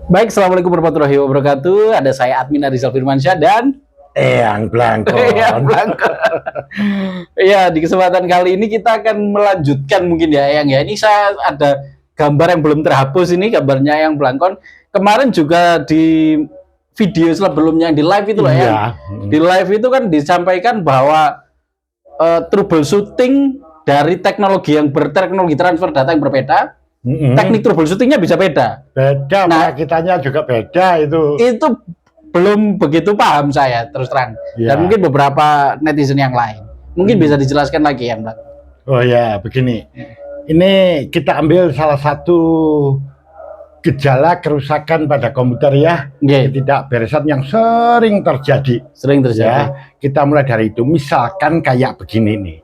Baik, Assalamualaikum warahmatullahi wabarakatuh. Ada saya Admin Arizal Firmansyah dan Eyang Blanko. Eyang Blanko. Ya, di kesempatan kali ini kita akan melanjutkan mungkin ya, Eyang ya. Ini saya ada gambar yang belum terhapus ini, gambarnya Eyang Blankon. Kemarin juga di video sebelumnya di live itu loh ya. Di live itu kan disampaikan bahwa troubleshooting dari teknologi yang berteknologi transfer data yang berbeda. Teknik troubleshootingnya bisa beda. Beda, nah, kitanya juga beda itu. Itu belum begitu paham saya terus terang. Ya. Dan mungkin beberapa netizen yang lain. Mungkin bisa dijelaskan lagi ya, Mbak. Oh ya, begini. Ini kita ambil salah satu gejala kerusakan pada komputer ya. Ketidakberesan yang sering terjadi. Sering terjadi. Ya, kita mulai dari itu. Misalkan kayak begini nih.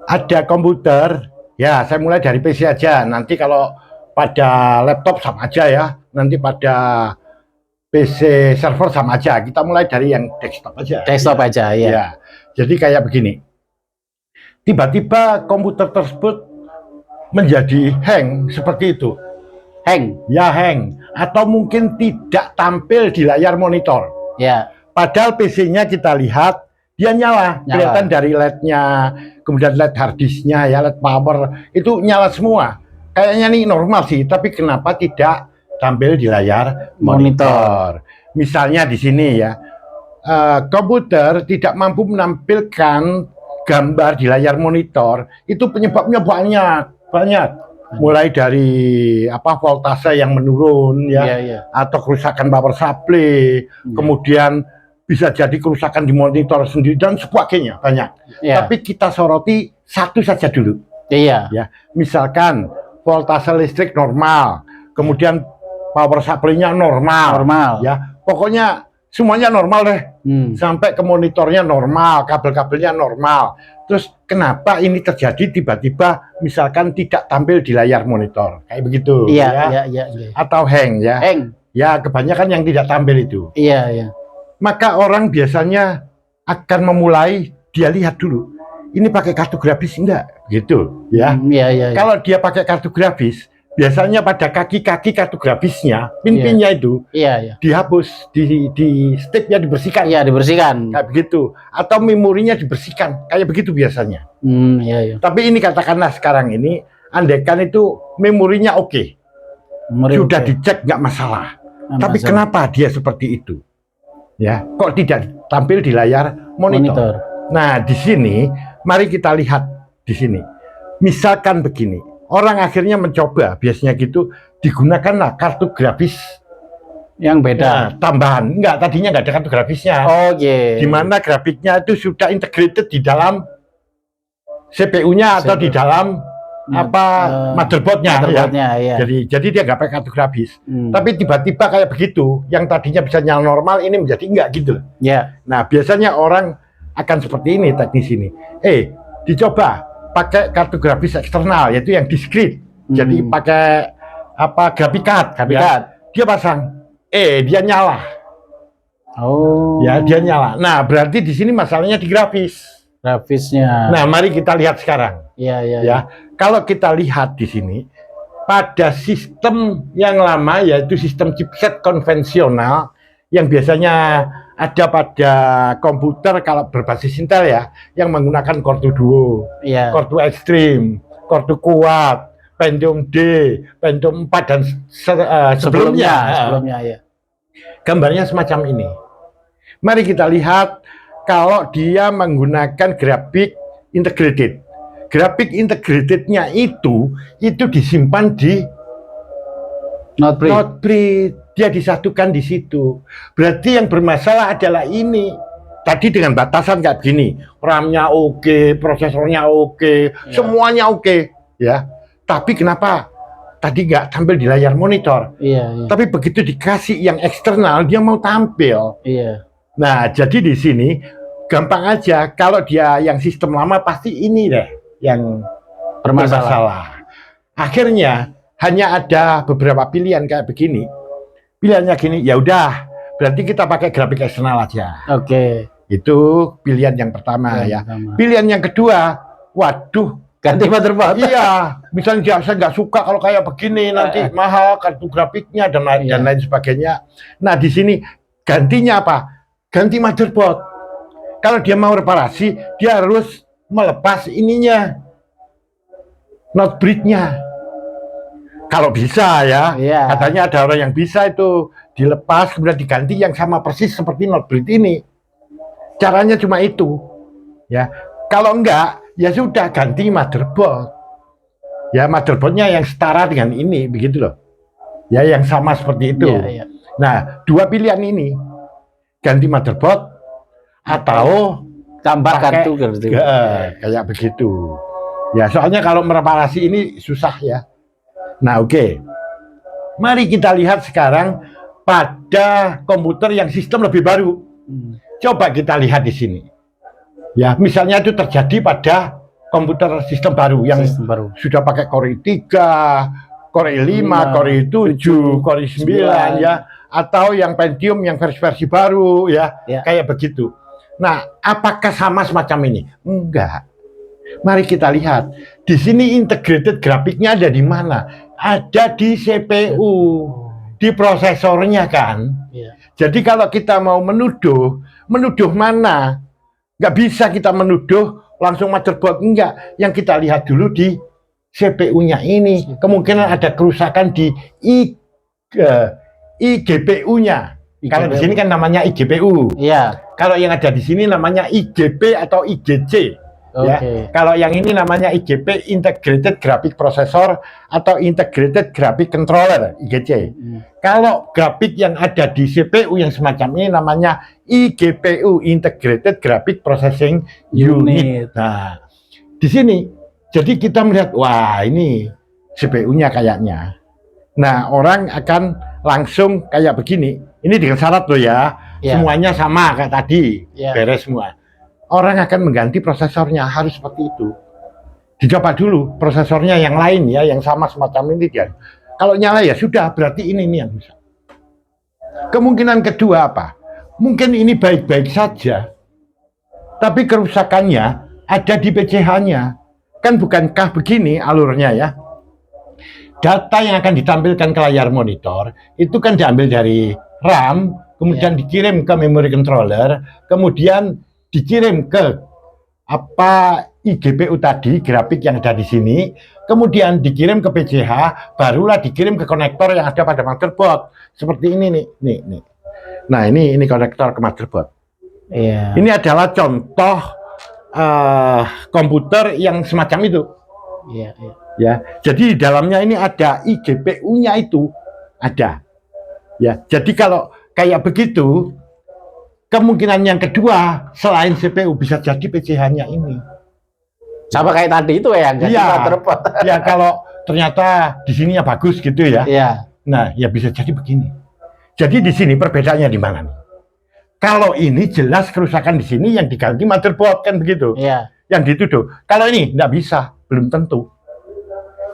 Ada komputer. Ya, saya mulai dari PC aja. Nanti kalau pada laptop sama aja ya. Nanti pada PC server sama aja. Kita mulai dari yang desktop aja. Desktop aja, ya. Ya. Jadi kayak begini. Tiba-tiba komputer tersebut menjadi hang seperti itu. Hang? Ya, hang. Atau mungkin tidak tampil di layar monitor. Ya. Padahal PC-nya kita lihat dia nyala. Kelihatan dari LED-nya, kemudian LED harddisknya, ya LED power itu nyala semua. Kayaknya nih normal sih, tapi kenapa tidak tampil di layar monitor? Misalnya di sini ya, komputer tidak mampu menampilkan gambar di layar monitor. Itu penyebabnya banyak. Mulai dari voltase yang menurun ya, atau kerusakan power supply, kemudian bisa jadi kerusakan di monitor sendiri dan sebagainya banyak. Tapi kita soroti satu saja dulu. Ya, misalkan voltase listrik normal, kemudian power supply-nya normal. Ya, pokoknya semuanya normal deh. Sampai ke monitornya normal, kabel-kabelnya normal. Terus kenapa ini terjadi tiba-tiba misalkan tidak tampil di layar monitor kayak begitu? Iya. Atau hang ya? Hang. Ya, kebanyakan yang tidak tampil itu. Iya. Maka orang biasanya akan memulai dia lihat dulu ini pakai kartu grafis enggak gitu ya. Kalau dia pakai kartu grafis biasanya pada kaki-kaki kartu grafisnya pin-pinnya itu dihapus, di stepnya dibersihkan. Dibersihkan kayak begitu, atau memorinya dibersihkan kayak begitu biasanya. Tapi ini katakanlah sekarang ini andaikan itu memorinya sudah dicek nggak masalah. Tapi kenapa dia seperti itu? Ya, kok tidak tampil di layar monitor. Nah, di sini mari kita lihat di sini. Misalkan begini, orang akhirnya mencoba biasanya gitu digunakanlah kartu grafis yang beda. Tambahan. Enggak, tadinya enggak ada kartu grafisnya. Di mana grafiknya itu sudah integrated di dalam CPU-nya atau di dalam motherboardnya ya. Jadi dia nggak pakai kartu grafis. Tapi tiba-tiba kayak begitu, yang tadinya bisa nyala normal ini menjadi enggak gitu. Nah, biasanya orang akan seperti ini teknis ini. Dicoba pakai kartu grafis eksternal, yaitu yang discrete. Jadi pakai graphic card. Dia pasang, dia nyala. Ya, dia nyala. Nah, berarti di sini masalahnya di grafisnya. Nah, mari kita lihat sekarang. Ya. Kalau kita lihat di sini pada sistem yang lama, yaitu sistem chipset konvensional yang biasanya ada pada komputer kalau berbasis Intel ya, yang menggunakan Core 2 Duo, Core 2 Extreme, Core 2 Quad, Pentium D, Pentium 4 dan sebelumnya ya. Gambarnya semacam ini. Mari kita lihat kalau dia menggunakan grafik integrated. Grafik integratednya itu disimpan di Notepad. Dia disatukan di situ. Berarti yang bermasalah adalah ini. Tadi dengan batasan kayak begini, RAM-nya oke, prosesornya oke, semuanya oke, ya. Tapi kenapa tadi nggak tampil di layar monitor? Tapi begitu dikasih yang eksternal, dia mau tampil. Nah, jadi di sini gampang aja. Kalau dia yang sistem lama pasti ini deh yang bermasalah. Akhirnya hanya ada beberapa pilihan kayak begini. Pilihannya gini, ya udah, berarti kita pakai grafik eksternal aja. Itu pilihan yang pertama ya. Pilihan yang kedua, waduh, ganti motherboard. Iya, misalnya saya nggak suka kalau kayak begini, nanti mahal kartu grafiknya dan lain sebagainya. Nah, di sini gantinya apa? Ganti motherboard. Kalau dia mau reparasi, dia harus melepas ininya, not bridge-nya. Kalau bisa ya, katanya ada orang yang bisa itu dilepas kemudian diganti yang sama persis seperti not bridge ini. Caranya cuma itu, ya. Kalau enggak, ya sudah ganti motherboard. Ya motherboardnya yang setara dengan ini, begitu loh. Ya yang sama seperti itu. Nah, dua pilihan ini, ganti motherboard atau tambah kartu kayak begitu. Ya soalnya kalau mereparasi ini susah ya. Nah oke. Mari kita lihat sekarang pada komputer yang sistem lebih baru. Coba kita lihat di sini. Ya, misalnya itu terjadi pada komputer sistem baru yang sudah pakai Core i3, Core i5, Core i7, Core i9 ya, atau yang Pentium yang versi baru ya, kayak begitu. Nah, apakah sama semacam ini? Enggak. Mari kita lihat. Di sini integrated grafiknya ada di mana? Ada di CPU, di prosesornya kan. Jadi kalau kita mau menuduh mana? Nggak bisa kita menuduh langsung motherboard, enggak. Yang kita lihat dulu di CPU-nya ini. Kemungkinan ada kerusakan di iGPU-nya. Kalau di sini kan namanya iGPU. Kalau yang ada di sini namanya IGP atau IGC. Ya. Kalau yang ini namanya IGP, Integrated Graphic Processor atau Integrated Graphic Controller, IGC. Kalau grafik yang ada di CPU yang semacam ini namanya IGPU, Integrated Graphic Processing Unit. Nah, di sini jadi kita melihat, wah ini CPU-nya kayaknya. Nah, orang akan langsung kayak begini. Ini dengan syarat loh ya, semuanya sama kayak tadi, beres semua. Orang akan mengganti prosesornya, harus seperti itu. Dicoba dulu prosesornya yang lain ya, yang sama semacam ini dia. Kalau nyala ya sudah, berarti ini yang bisa. Kemungkinan kedua apa? Mungkin ini baik-baik saja, tapi kerusakannya ada di PCH-nya. Kan bukankah begini alurnya ya? Data yang akan ditampilkan ke layar monitor itu kan diambil dari RAM, kemudian dikirim ke memory controller, kemudian dikirim ke iGPU tadi, grafik yang ada di sini, kemudian dikirim ke PCH, barulah dikirim ke konektor yang ada pada motherboard. Seperti ini nih. Nah, ini konektor ke motherboard. Ini adalah contoh komputer yang semacam itu. Ya, jadi di dalamnya ini ada iGPU-nya itu ada. Ya, jadi kalau kayak begitu, kemungkinan yang kedua selain CPU bisa jadi PCH-nya ini. Sama kayak tadi itu ya, ya kalau ternyata di sininya bagus gitu ya. Nah, ya bisa jadi begini. Jadi di sini perbedaannya di mana nih? Kalau ini jelas kerusakan di sini yang diganti motherboard kan begitu. Yang dituduh. Kalau ini nggak bisa, belum tentu.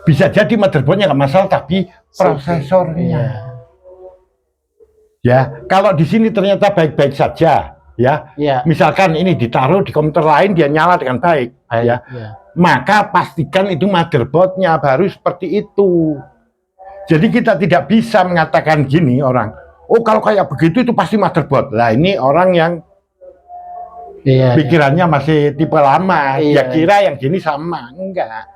Bisa jadi motherboardnya nggak masalah, tapi prosesornya. Ya, kalau di sini ternyata baik-baik saja, ya. Misalkan ini ditaruh di komputer lain dia nyala dengan baik, maka pastikan itu motherboardnya baru seperti itu. Jadi kita tidak bisa mengatakan gini orang, oh kalau kayak begitu itu pasti motherboard. Lah ini orang yang pikirannya masih tipe lama, ya kira yang gini sama, enggak.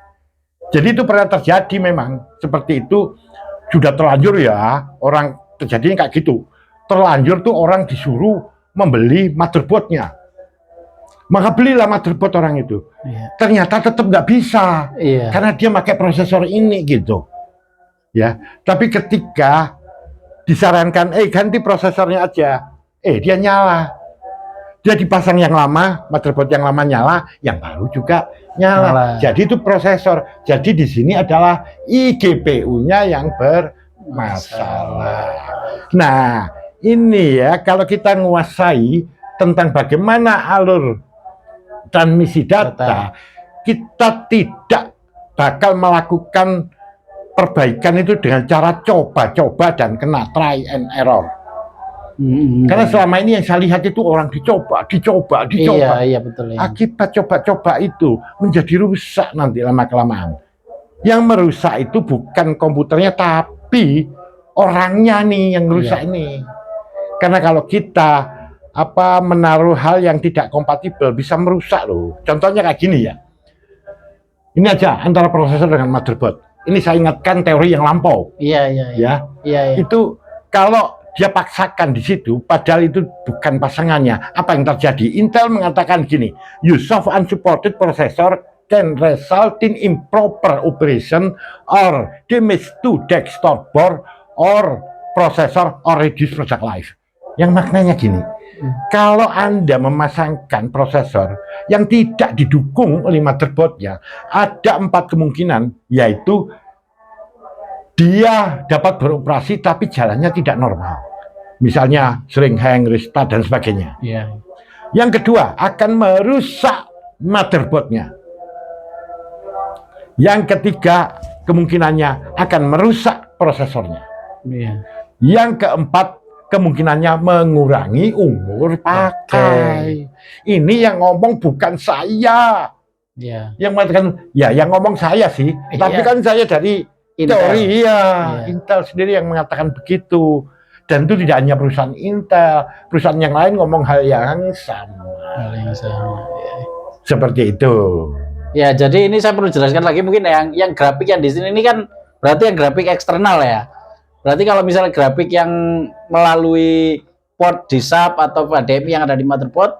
Jadi itu pernah terjadi memang seperti itu, sudah terlanjur ya orang terjadinya kayak gitu. Terlanjur tuh orang disuruh membeli motherboardnya, maka belilah motherboard orang itu. Ternyata tetap nggak bisa, karena dia pakai prosesor ini gitu. Ya, tapi ketika disarankan, ganti prosesornya aja, dia nyala. Dia dipasang yang lama, motherboard yang lama nyala, yang baru juga nyala. Jadi itu prosesor. Jadi di sini adalah iGPU-nya yang bermasalah. Nah, ini ya, kalau kita menguasai tentang bagaimana alur transmisi data, kita tidak bakal melakukan perbaikan itu dengan cara coba-coba dan kena try and error. Karena selama ini yang saya lihat itu orang dicoba. Iya, betul ya. Akibat coba-coba itu menjadi rusak nanti lama-kelamaan. Yang merusak itu bukan komputernya, tapi orangnya nih yang rusak ini. Karena kalau kita menaruh hal yang tidak kompatibel bisa merusak loh. Contohnya kayak gini ya. Ini aja antara prosesor dengan motherboard. Ini saya ingatkan teori yang lampau. Iya. Itu kalau dia paksakan di situ, padahal itu bukan pasangannya. Apa yang terjadi? Intel mengatakan gini, use of unsupported processor can result in improper operation or damage to desktop board or processor or reduce product life. Yang maknanya gini, kalau Anda memasangkan prosesor yang tidak didukung oleh motherboardnya, ada 4 kemungkinan, yaitu dia dapat beroperasi tapi jalannya tidak normal. Misalnya sering hang, restart, dan sebagainya. Yang kedua, akan merusak motherboardnya. Yang ketiga, kemungkinannya akan merusak prosesornya. Yang keempat, kemungkinannya mengurangi umur pakai. Ini yang ngomong bukan saya. Yang mengatakan, yang ngomong saya sih. Tapi kan saya dari teori, Intel sendiri yang mengatakan begitu. Dan itu tidak hanya perusahaan Intel, perusahaan yang lain ngomong hal yang sama. Seperti itu. Ya, jadi ini saya perlu jelaskan lagi mungkin yang grafik yang di sini ini kan berarti yang grafik eksternal ya. Berarti kalau misalnya grafik yang melalui port di SAP atau HDMI yang ada di motherboard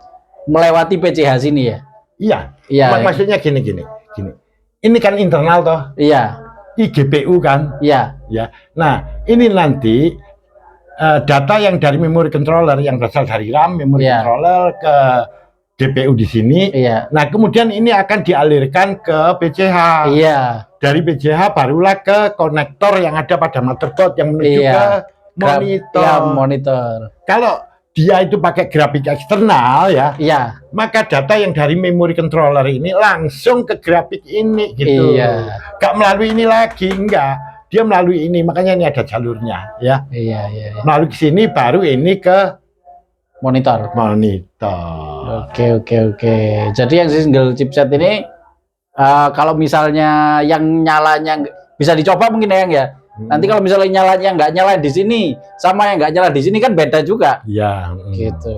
melewati PCH sini ya. Iya. Maksudnya gini. Ini kan internal toh. iGPU kan. Ya. Nah, ini nanti data yang dari memori controller yang berasal dari RAM, memori controller ke GPU di sini. Nah, kemudian ini akan dialirkan ke PCH. Dari PCH barulah ke konektor yang ada pada motherboard yang menuju ke monitor. Kalau dia itu pakai grafik eksternal maka data yang dari memori controller ini langsung ke grafik ini gitu. Gak melalui ini lagi, enggak. Dia melalui ini, makanya ini ada jalurnya Melalui sini baru ini ke monitor. Oke. Jadi yang single chipset ini kalau misalnya yang nyalanya bisa dicoba mungkin ya. Nanti kalau misalnya nyalanya nggak nyala di sini sama yang nggak nyala di sini kan beda juga. Gitu.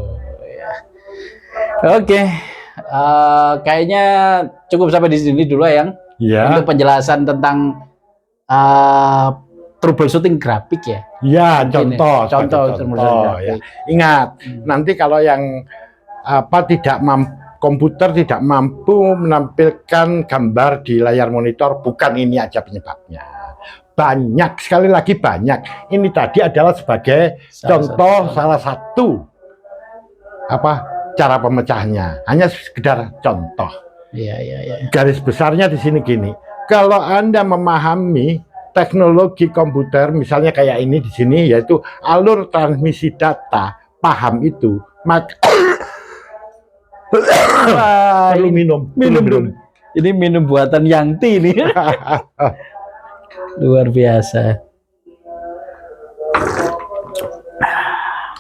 Oke. Kayaknya cukup sampai di sini dulu untuk penjelasan tentang troubleshooting grafik ya. Contoh grafik. Ingat, nanti kalau yang komputer tidak mampu menampilkan gambar di layar monitor, bukan ini aja penyebabnya. Banyak, sekali lagi banyak. Ini tadi adalah sebagai salah satu cara pemecahnya. Hanya sekedar contoh. Garis besarnya di sini gini. Kalau Anda memahami teknologi komputer, misalnya kayak ini di sini, yaitu alur transmisi data, paham itu, maka perlu minum dulu. Ini minum buatan Yangti ini. Luar biasa.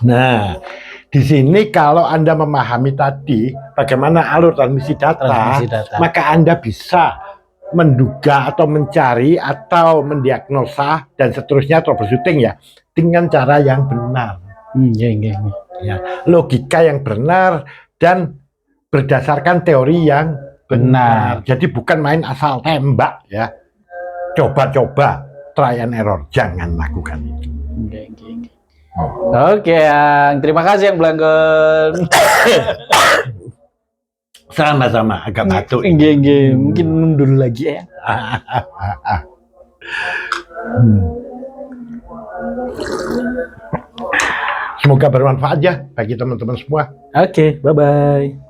Nah, di sini kalau Anda memahami tadi bagaimana alur transmisi data, maka Anda bisa menduga atau mencari atau mendiagnosa dan seterusnya troubleshooting dengan cara yang benar. Logika yang benar dan berdasarkan teori yang benar. Jadi bukan main asal tembak Coba-coba, try and error, jangan lakukan itu. Oke, terima kasih yang Blangkon. Sama-sama, agak batuk. Mungkin mundur lagi ya. Semoga bermanfaat bagi teman-teman semua. Oke, bye-bye.